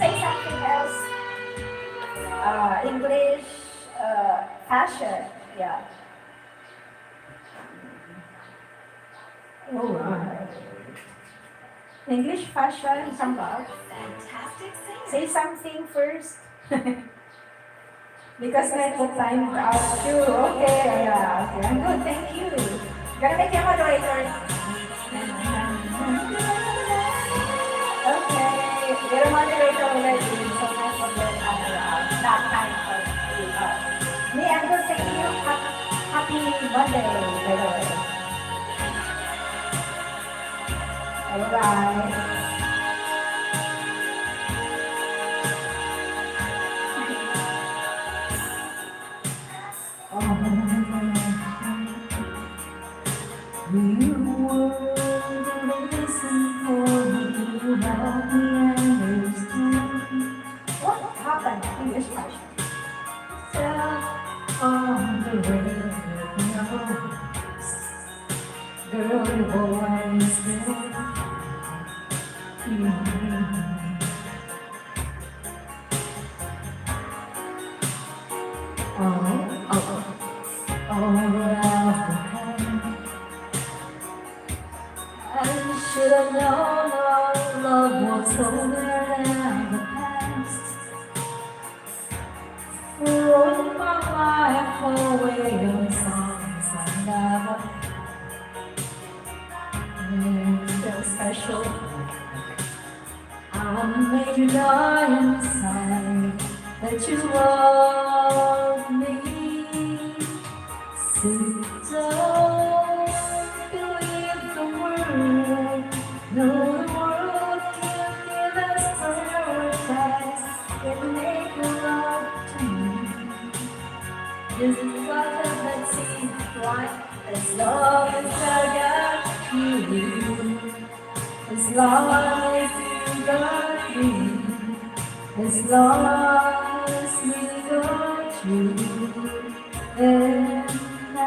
say something else. English fashion. Yeah. Alright. English fashion, sambal. Fantastic singer. Say something first. Because I put time to ask you. Okay, yeah, okay. I'm good, thank you. Gonna make you a moderator. Okay, you're a moderator already, so I forget not time for you. Me, I'm good, thank you. Happy Monday, by the way. Bye-bye. You were listen for me to help me understand what happened in this fashion. Step on the radio, girl, you always there. I should have known our love was older than the past. Throwing my life away on songs I never feel special. I made you die inside that you love me. So don't believe the world. No, the world can't give us paradise. Can make love to me. This is what that seems like. As long as I got you, as long as you got me, as long as we got you, and I.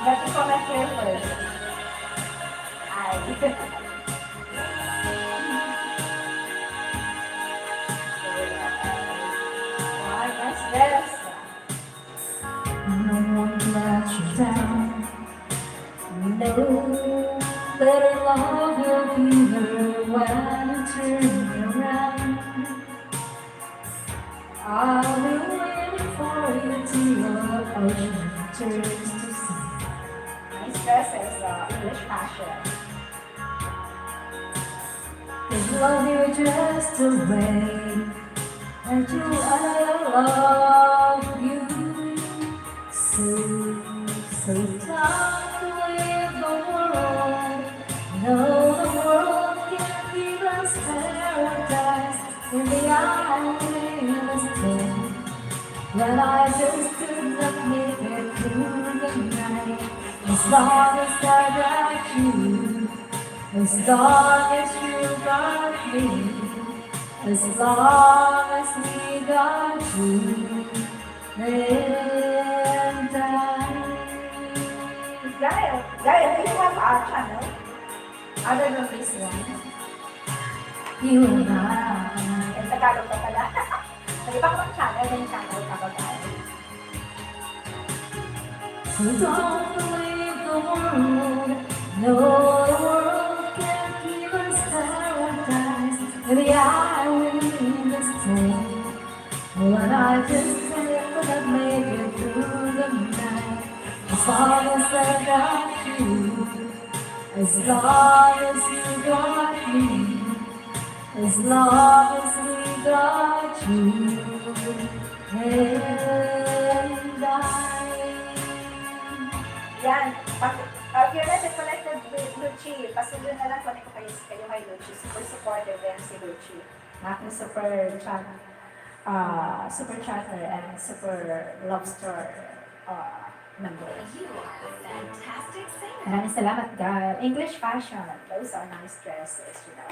Let me comment here first. That's best. No one let you down. No better love will be here when you turn me around. I'll be waiting for you till your ocean turns to sea. Nice dresses, English fashion. Cause love you just the way that you I love you. So tough to live the world. No, the world can't give us paradise. In the island day, when I just could not make it through the night. As long as I got you, as long as you got me, as long as we got you, and I. Gaia, do you have our channel? Other than this one? You and I. In Tagalog pa pala. May iba kang channel, yung channel ka ba, Gaia? So don't believe the world. No, the world can't give us paradise. Maybe I will in this day. When I just could have made it through the night. As long as I got you, as long as you got me, as long as we got you, and I. Yan. If you're not connected with Luchi, pasundo na lang connect ko kayo kay Luchi. Super supportive yan si Luchi. Aking super chatter and super love star member. You are a fantastic singer. Maraming salamat, guys. English fashion. Those are nice dresses, you know.